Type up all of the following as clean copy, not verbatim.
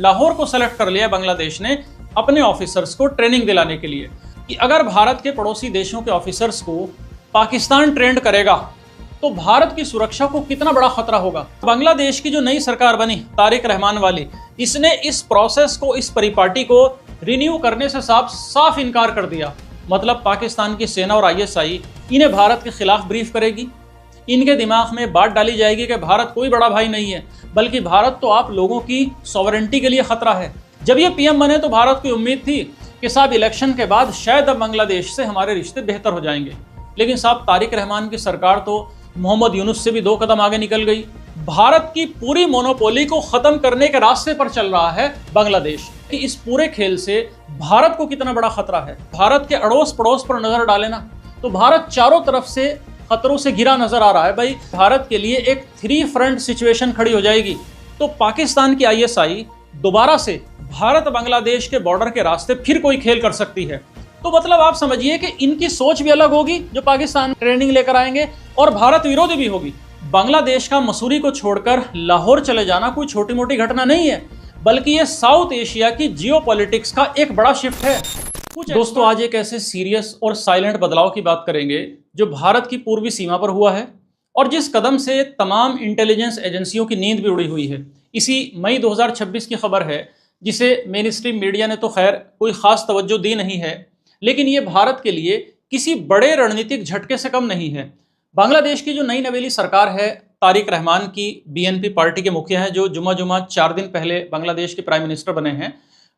लाहौर को सेलेक्ट कर लिया बांग्लादेश ने अपने ऑफिसर्स को ट्रेनिंग दिलाने के लिए कि अगर भारत के पड़ोसी देशों के ऑफिसर्स को पाकिस्तान ट्रेंड करेगा तो भारत की सुरक्षा को कितना बड़ा खतरा होगा। बांग्लादेश की जो नई सरकार बनी तारिक रहमान वाली, इसने इस प्रोसेस को, इस परिपाटी को रिन्यू करने से साफ इनकार कर दिया। मतलब पाकिस्तान की सेना और ISI इन्हें भारत के खिलाफ ब्रीफ करेगी। इनके दिमाग में बात डाली जाएगी कि भारत कोई बड़ा भाई नहीं है, बल्कि भारत तो आप लोगों की सॉवरेंटी के लिए खतरा है। जब ये PM बने तो भारत को उम्मीद थी कि साहब इलेक्शन के बाद शायद अब बांग्लादेश से हमारे रिश्ते बेहतर हो जाएंगे, लेकिन साहब तारिक रहमान की सरकार तो मोहम्मद यूनुस से भी 2 कदम आगे निकल गई। भारत की पूरी मोनोपोली को खत्म करने के रास्ते पर चल रहा है बांग्लादेश। कि इस पूरे खेल से भारत को कितना बड़ा खतरा है। भारत के अड़ोस पड़ोस पर नजर डाले ना तो भारत चारों तरफ से खतरों से घिरा नजर आ रहा है। भाई भारत के लिए एक 3 फ्रंट सिचुएशन खड़ी हो जाएगी। तो पाकिस्तान की ISI दोबारा से भारत बांग्लादेश के बॉर्डर के रास्ते फिर कोई खेल कर सकती है। तो मतलब आप समझिए कि इनकी सोच भी अलग होगी जो पाकिस्तान ट्रेनिंग लेकर आएंगे, और भारत विरोधी भी होगी। बांग्लादेश का मसूरी को छोड़कर लाहौर चले जाना कोई छोटी मोटी घटना नहीं है, बल्कि ये साउथ एशिया की जियोपॉलिटिक्स का एक बड़ा शिफ्ट है। दोस्तों आज एक ऐसे सीरियस और साइलेंट बदलाव की बात करेंगे जो भारत की पूर्वी सीमा पर हुआ है और जिस कदम से तमाम इंटेलिजेंस एजेंसियों की नींद भी उड़ी हुई है। इसी मई 2026 की खबर है, जिसे मेन स्ट्रीम मीडिया ने तो खैर कोई खास तवज्जो दी नहीं है, लेकिन ये भारत के लिए किसी बड़े रणनीतिक झटके से कम नहीं है। बांग्लादेश की जो नई नवेली सरकार है, तारिक रहमान की BNP पार्टी के मुखिया हैं, जो जुमा 4 दिन पहले बांग्लादेश के प्राइम मिनिस्टर बने हैं।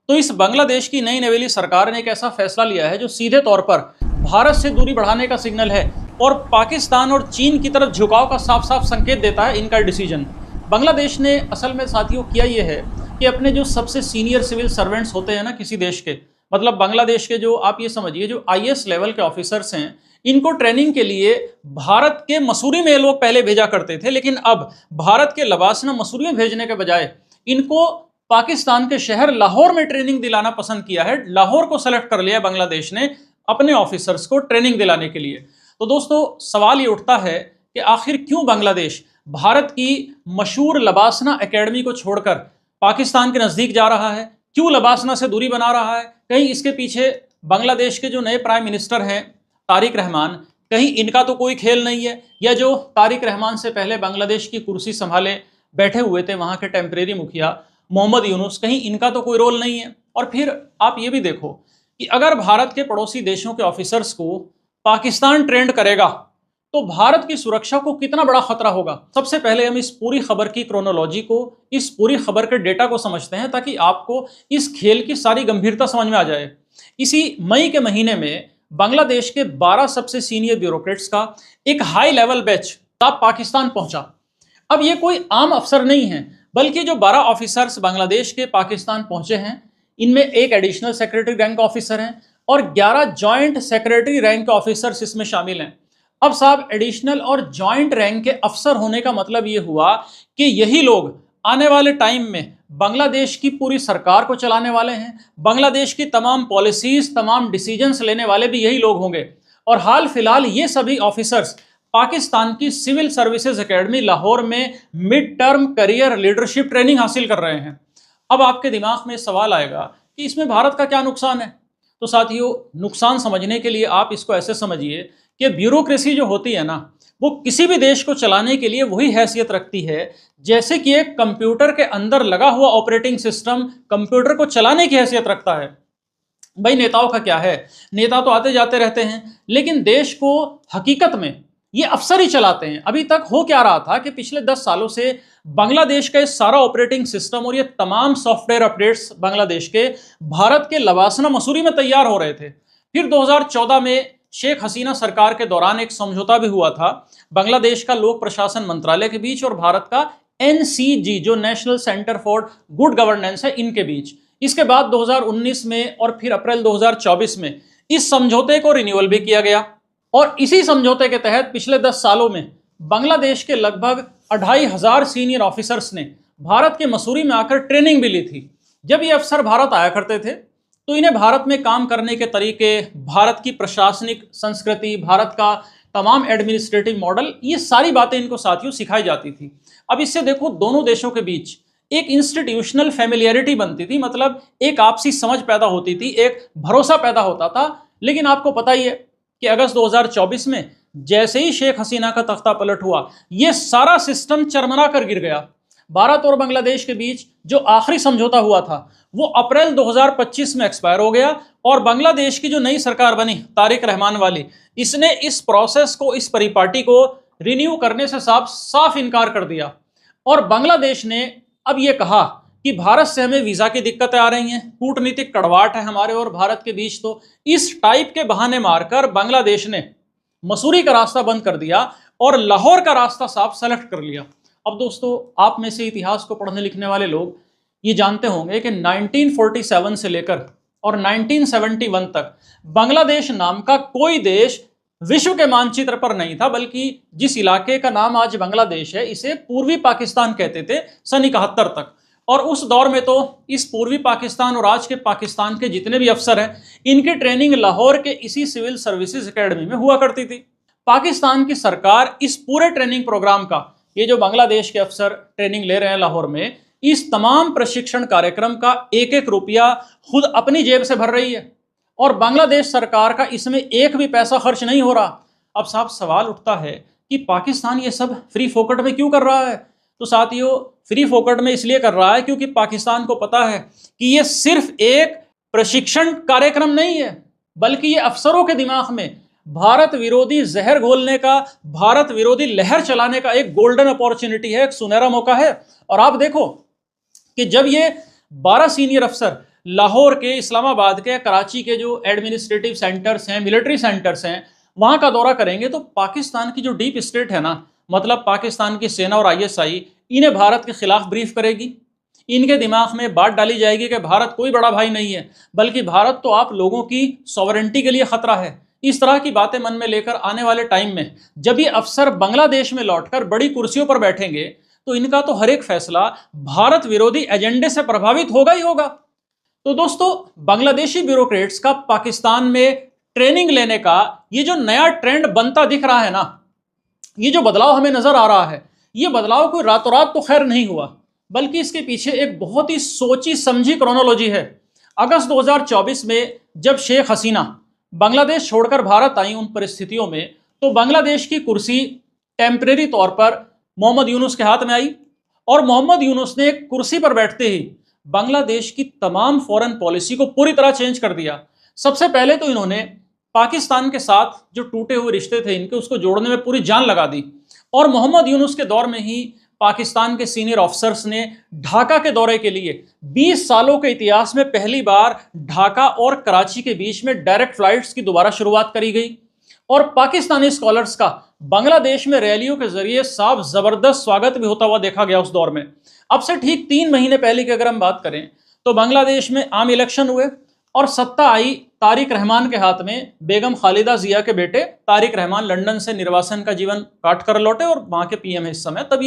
तो इस बांग्लादेश की नई नवेली सरकार ने एक ऐसा फैसला लिया है जो सीधे तौर पर भारत से दूरी बढ़ाने का सिग्नल है और पाकिस्तान और चीन की तरफ झुकाव का साफ साफ संकेत देता है इनका डिसीजन। बांग्लादेश ने असल में साथियों किया ये है कि अपने जो सबसे सीनियर सिविल सर्वेंट्स होते हैं ना किसी देश के, मतलब बांग्लादेश के जो आप ये समझिए जो IS लेवल के ऑफिसर्स हैं, इनको ट्रेनिंग के लिए भारत के मसूरी में लोग पहले भेजा करते थे, लेकिन अब भारत के लबासना मसूरी में भेजने के बजाय इनको पाकिस्तान के शहर लाहौर में ट्रेनिंग दिलाना पसंद किया है। लाहौर को सेलेक्ट कर लिया बांग्लादेश ने अपने ऑफिसर्स को ट्रेनिंग दिलाने के लिए। तो दोस्तों सवाल ये उठता है कि आखिर क्यों बांग्लादेश भारत की मशहूर लबासना एकेडमी को छोड़कर पाकिस्तान के नजदीक जा रहा है, क्यों लबासना से दूरी बना रहा है। कहीं इसके पीछे बांग्लादेश के जो नए प्राइम मिनिस्टर हैं तारिक रहमान, कहीं इनका तो कोई खेल नहीं है, या जो तारिक रहमान से पहले बांग्लादेश की कुर्सी संभाले बैठे हुए थे वहां के टेम्परेरी मुखिया मोहम्मद यूनुस, कहीं इनका तो कोई रोल नहीं है। और फिर आप ये भी देखो कि अगर भारत के पड़ोसी देशों के ऑफिसर्स को पाकिस्तान ट्रेंड करेगा तो भारत की सुरक्षा को कितना बड़ा खतरा होगा। सबसे पहले हम इस पूरी खबर की क्रोनोलॉजी को, इस पूरी खबर के डेटा को समझते हैं ताकि आपको इस खेल की सारी गंभीरता समझ में आ जाए। इसी मई के महीने में बांग्लादेश के 12 सबसे सीनियर ब्यूरोक्रेट्स का एक हाई लेवल बैच पाकिस्तान पहुंचा। अब ये कोई आम अफसर नहीं है, बल्कि जो 12 ऑफिसर्स बांग्लादेश के पाकिस्तान पहुंचे हैं, इनमें एक एडिशनल सेक्रेटरी रैंक का ऑफिसर हैं और 11 जॉइंट सेक्रेटरी रैंक के ऑफिसर्स इसमें शामिल हैं। अब साहब एडिशनल और जॉइंट रैंक के अफसर होने का मतलब ये हुआ कि यही लोग आने वाले टाइम में बांग्लादेश की पूरी सरकार को चलाने वाले हैं। बांग्लादेश की तमाम पॉलिसीज, तमाम डिसीजंस लेने वाले भी यही लोग होंगे। और हाल फिलहाल ये सभी ऑफिसर्स पाकिस्तान की सिविल सर्विसेज एकेडमी लाहौर में mid term career leadership training हासिल कर रहे हैं। अब आपके दिमाग में सवाल आएगा कि इसमें भारत का क्या नुकसान है। तो साथियों नुकसान समझने के लिए आप इसको ऐसे समझिए कि ब्यूरोक्रेसी जो होती है ना, वो किसी भी देश को चलाने के लिए वही हैसियत रखती है जैसे कि एक कंप्यूटर के अंदर लगा हुआ ऑपरेटिंग सिस्टम कंप्यूटर को चलाने की हैसियत रखता है। भाई नेताओं का क्या है, नेता तो आते जाते रहते हैं, लेकिन देश को हकीकत में ये अफसर ही चलाते हैं। अभी तक हो क्या रहा था कि पिछले 10 सालों से बांग्लादेश का ये सारा ऑपरेटिंग सिस्टम और ये तमाम सॉफ्टवेयर अपडेट्स बांग्लादेश के भारत के लबासना मसूरी में तैयार हो रहे थे। फिर 2014 में शेख हसीना सरकार के दौरान एक समझौता भी हुआ था बांग्लादेश का लोक प्रशासन मंत्रालय के बीच और भारत का NCG जो national centre for good governance है, इनके बीच। इसके बाद 2019 में और फिर अप्रैल 2024 में इस समझौते को रिन्यूअल भी किया गया और इसी समझौते के तहत पिछले 10 सालों में बांग्लादेश के लगभग 2500 सीनियर ऑफिसर्स ने भारत के मसूरी में आकर ट्रेनिंग भी ली थी। जब ये अफसर भारत आया करते थे तो इन्हें भारत में काम करने के तरीके, भारत की प्रशासनिक संस्कृति, भारत का तमाम एडमिनिस्ट्रेटिव मॉडल, ये सारी बातें इनको साथियों सिखाई जाती थी। अब इससे देखो दोनों देशों के बीच एक इंस्टीट्यूशनल फैमिलियरिटी बनती थी, मतलब एक आपसी समझ पैदा होती थी, एक भरोसा पैदा होता था। लेकिन आपको पता ही है कि अगस्त 2024 में जैसे ही शेख हसीना का तख्ता पलट हुआ, ये सारा सिस्टम चरमरा कर गिर गया। भारत और बांग्लादेश के बीच जो आखिरी समझौता हुआ था वो अप्रैल 2025 में एक्सपायर हो गया, और बांग्लादेश की जो नई सरकार बनी तारिक रहमान वाली, इसने इस प्रोसेस को, इस परिपाटी को रिन्यू करने से साफ इनकार कर दिया। और बांग्लादेश ने अब ये कहा कि भारत से हमें वीजा की दिक्कतें आ रही हैं, कूटनीतिक कड़वाहट है हमारे और भारत के बीच, तो इस टाइप के बहाने मारकर बांग्लादेश ने मसूरी का रास्ता बंद कर दिया और लाहौर का रास्ता साफ सेलेक्ट कर लिया। अब दोस्तों, आप में से इतिहास को पढ़ने लिखने वाले लोग ये जानते होंगे कि 1947 से लेकर और 1971 तक बांग्लादेश नाम का कोई देश विश्व के मानचित्र पर नहीं था, बल्कि जिस इलाके का नाम आज बांग्लादेश है इसे पूर्वी पाकिस्तान कहते थे सन 71 तक। और उस दौर में तो इस पूर्वी पाकिस्तान और आज के पाकिस्तान के जितने भी अफसर हैं, इनकी ट्रेनिंग लाहौर के इसी सिविल सर्विसेज एकेडमी में हुआ करती थी। पाकिस्तान की सरकार इस पूरे ट्रेनिंग प्रोग्राम का, ये जो बांग्लादेश के अफसर ट्रेनिंग ले रहे हैं लाहौर में, इस तमाम प्रशिक्षण कार्यक्रम का एक एक रुपया खुद अपनी जेब से भर रही है, और बांग्लादेश सरकार का इसमें एक भी पैसा खर्च नहीं हो रहा। अब साहब सवाल उठता है कि पाकिस्तान ये सब फ्री फोकट में क्यों कर रहा है? तो साथियों, फ्री फोकट में इसलिए कर रहा है क्योंकि पाकिस्तान को पता है कि ये सिर्फ एक प्रशिक्षण कार्यक्रम नहीं है, बल्कि ये अफसरों के दिमाग में भारत विरोधी जहर घोलने का, भारत विरोधी लहर चलाने का एक गोल्डन अपॉर्चुनिटी है, एक सुनहरा मौका है। और आप देखो कि जब ये 12 सीनियर अफसर लाहौर के, इस्लामाबाद के, कराची के जो एडमिनिस्ट्रेटिव सेंटर्स हैं, मिलिट्री सेंटर्स हैं, वहां का दौरा करेंगे, तो पाकिस्तान की जो डीप स्टेट है ना, मतलब पाकिस्तान की सेना और आईएसआई, इन्हें भारत के खिलाफ ब्रीफ करेगी। इनके दिमाग में बात डाली जाएगी कि भारत कोई बड़ा भाई नहीं है, बल्कि भारत तो आप लोगों की सॉवरेंटी के लिए खतरा है। इस तरह की बातें मन में लेकर आने वाले टाइम में जब ये अफसर बांग्लादेश में लौटकर बड़ी कुर्सियों पर बैठेंगे, तो इनका तो हर एक फैसला भारत विरोधी एजेंडे से प्रभावित होगा ही होगा। तो दोस्तों, बांग्लादेशी ब्यूरोक्रेट्स का पाकिस्तान में ट्रेनिंग लेने का ये जो नया ट्रेंड बनता दिख रहा है ना, ये जो बदलाव हमें नजर आ रहा है, ये बदलाव कोई रातों रात तो खैर नहीं हुआ, बल्कि इसके पीछे एक बहुत ही सोची समझी क्रोनोलॉजी है। अगस्त 2024 में जब शेख हसीना बांग्लादेश छोड़कर भारत आई, उन परिस्थितियों में तो बांग्लादेश की कुर्सी टेम्परेरी तौर पर मोहम्मद यूनुस के हाथ में आई, और मोहम्मद यूनुस ने कुर्सी पर बैठते ही बांग्लादेश की तमाम फॉरेन पॉलिसी को पूरी तरह चेंज कर दिया। सबसे पहले तो इन्होंने पाकिस्तान के साथ जो टूटे हुए रिश्ते थे इनके, उसको जोड़ने में पूरी जान लगा दी। और मोहम्मद यूनुस के दौर में ही पाकिस्तान के सीनियर ऑफिसर्स ने ढाका के दौरे के लिए 20 सालों के इतिहास में पहली बार ढाका और कराची के बीच में डायरेक्ट फ्लाइट्स की दोबारा शुरुआत करी गई। और पाकिस्तानी स्कॉलर्स का बांग्लादेश में रैलियों के जरिए साफ जबरदस्त स्वागत भी होता हुआ देखा गया उस दौर में। अब से ठीक 3 महीने पहले की अगर हम बात करें तो बांग्लादेश में आम इलेक्शन हुए और सत्ता आई तारिक रहमान के हाथ में। बेगम खालिदा जिया के बेटे तारिक रहमान लंदन से निर्वासन का जीवन काट कर लौटे और वहां के पीएम है इस समय। तब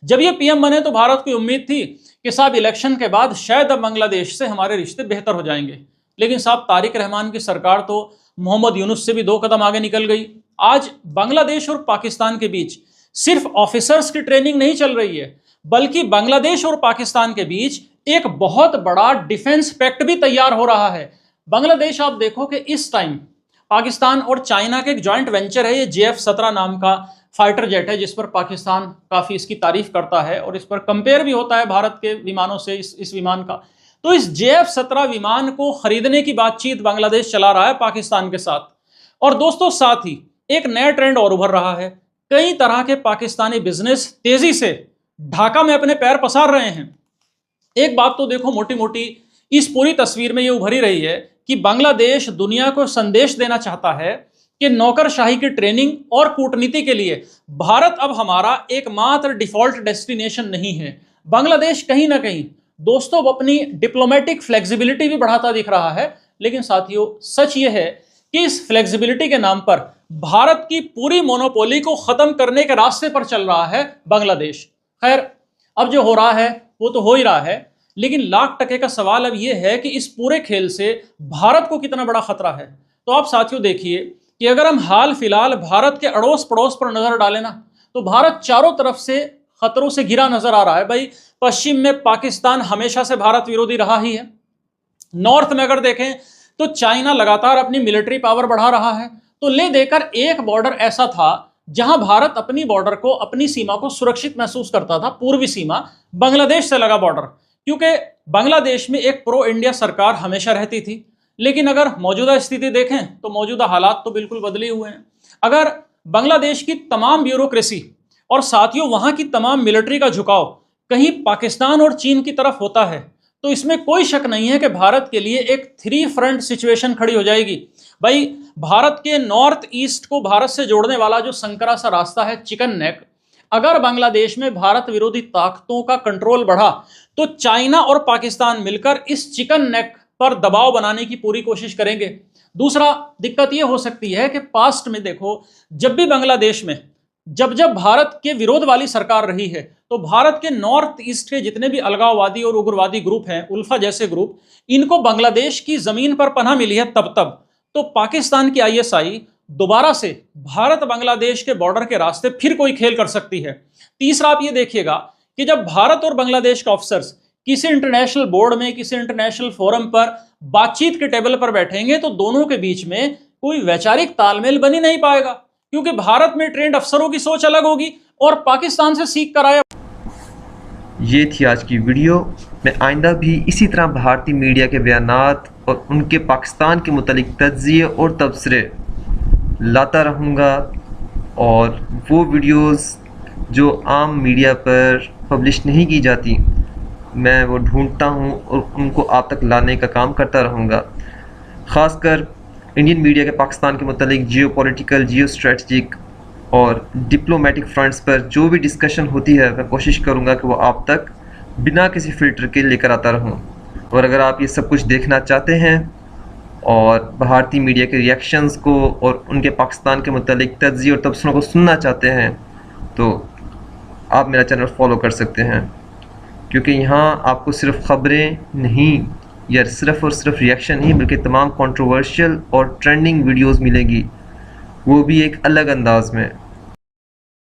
जब ये पीएम बने तो भारत को उम्मीद थी कि साहब इलेक्शन के बाद शायद अब बांग्लादेश से हमारे रिश्ते बेहतर हो जाएंगे। लेकिन साहब तारिक रहमान की सरकार तो मोहम्मद यूनुस से भी 2 कदम आगे निकल गई। आज बांग्लादेश और पाकिस्तान के बीच सिर्फ ऑफिसर्स की ट्रेनिंग नहीं चल रही है, बल्कि बांग्लादेश और पाकिस्तान के बीच एक बहुत बड़ा डिफेंस पैक्ट भी तैयार हो रहा है। बांग्लादेश, आप देखो कि इस टाइम पाकिस्तान और चाइना के एक जॉइंट वेंचर है, ये JF-17 नाम का फाइटर जेट है, जिस पर पाकिस्तान काफ़ी इसकी तारीफ करता है और इस पर कंपेयर भी होता है भारत के विमानों से, इस विमान का। तो इस JF-17 विमान को खरीदने की बातचीत बांग्लादेश चला रहा है पाकिस्तान के साथ। और दोस्तों, साथ ही एक नया ट्रेंड और उभर रहा है। कई तरह के पाकिस्तानी बिजनेस तेजी से ढाका में अपने पैर पसार रहे हैं। एक बात तो देखो, मोटी मोटी इस पूरी तस्वीर में ये उभरी रही है कि बांग्लादेश दुनिया को संदेश देना चाहता है कि नौकरशाही की ट्रेनिंग और कूटनीति के लिए भारत अब हमारा एकमात्र डिफॉल्ट डेस्टिनेशन नहीं है। बांग्लादेश कहीं ना कहीं दोस्तों अपनी डिप्लोमेटिक फ्लेक्सिबिलिटी भी बढ़ाता दिख रहा है। लेकिन साथियों, सच ये है कि इस फ्लेक्सिबिलिटी के नाम पर भारत की पूरी मोनोपोली को खत्म करने के रास्ते पर चल रहा है बांग्लादेश। खैर, अब जो हो रहा है वो तो हो ही रहा है, लेकिन लाख टके का सवाल अब यह है कि इस पूरे खेल से भारत को कितना बड़ा खतरा है। तो आप साथियों देखिए कि अगर हम हाल फिलहाल भारत के अड़ोस पड़ोस पर नजर डालें ना, तो भारत चारों तरफ से खतरों से घिरा नजर आ रहा है। भाई पश्चिम में पाकिस्तान हमेशा से भारत विरोधी रहा ही है। नॉर्थ में अगर देखें तो चाइना लगातार अपनी मिलिट्री पावर बढ़ा रहा है। तो ले देकर एक बॉर्डर ऐसा था जहां भारत अपनी बॉर्डर को, अपनी सीमा को सुरक्षित महसूस करता था। पूर्वी सीमा बांग्लादेश से लगा बॉर्डर, क्योंकि बांग्लादेश में एक प्रो इंडिया सरकार हमेशा रहती थी। लेकिन अगर मौजूदा स्थिति देखें तो मौजूदा हालात तो बिल्कुल बदले हुए हैं। अगर बांग्लादेश की तमाम ब्यूरोक्रेसी और साथियों वहां की तमाम मिलिट्री का झुकाव कहीं पाकिस्तान और चीन की तरफ होता है तो इसमें कोई शक नहीं है कि भारत के लिए एक 3 फ्रंट सिचुएशन खड़ी हो जाएगी। भाई भारत के नॉर्थ ईस्ट को भारत से जोड़ने वाला जो संकरा सा रास्ता है चिकन नेक, अगर बांग्लादेश में भारत विरोधी ताकतों का कंट्रोल बढ़ा तो चाइना और पाकिस्तान मिलकर इस चिकन नेक पर दबाव बनाने की पूरी कोशिश करेंगे। दूसरा दिक्कत यह हो सकती है कि पास्ट में देखो, जब भी बांग्लादेश में जब भारत के विरोध वाली सरकार रही है तो भारत के नॉर्थ ईस्ट के जितने भी अलगाववादी और उग्रवादी ग्रुप हैं, उल्फा जैसे ग्रुप, इनको बांग्लादेश की जमीन पर पनाह मिली है तब तो पाकिस्तान की आईएसआई दोबारा से भारत बांग्लादेश के बॉर्डर के रास्ते फिर कोई खेल कर सकती है। तीसरा आप ये देखिएगा कि जब भारत और बांग्लादेश के ऑफिसर्स किसी इंटरनेशनल बोर्ड में, किसी इंटरनेशनल फोरम पर बातचीत के टेबल पर बैठेंगे तो दोनों के बीच में कोई वैचारिक तालमेल बन ही नहीं पाएगा, क्योंकि भारत में ट्रेंड अफसरों की सोच अलग होगी और पाकिस्तान से सीख कर आया। ये थी आज की वीडियो। मैं आइंदा भी इसी तरह भारतीय मीडिया के बयानात और उनके पाकिस्तान के मुतालिक तज्ज़िये और तबसरे लाता रहूँगा, और वो वीडियोस जो आम मीडिया पर पब्लिश नहीं की जाती मैं वो ढूंढता हूँ और उनको आप तक लाने का काम करता रहूँगा। ख़ासकर इंडियन मीडिया के पाकिस्तान के मुतालिक जियो पॉलिटिकल, जियो स्ट्रेटजिक और डिप्लोमेटिक फ्रंट्स पर जो भी डिस्कशन होती है मैं कोशिश करूँगा कि वो आप तक बिना किसी फ़िल्टर के लेकर आता रहूँ। और अगर आप ये सब कुछ देखना चाहते हैं और भारतीय मीडिया के रिएक्शंस को और उनके पाकिस्तान के मुतालिक तज्ज़िये और तबसरों को सुनना चाहते हैं तो आप मेरा चैनल फॉलो कर सकते हैं, क्योंकि यहाँ आपको सिर्फ ख़बरें नहीं या सिर्फ़ और सिर्फ रिएक्शन नहीं बल्कि तमाम कंट्रोवर्शियल और ट्रेंडिंग वीडियोस मिलेगी, वो भी एक अलग अंदाज में।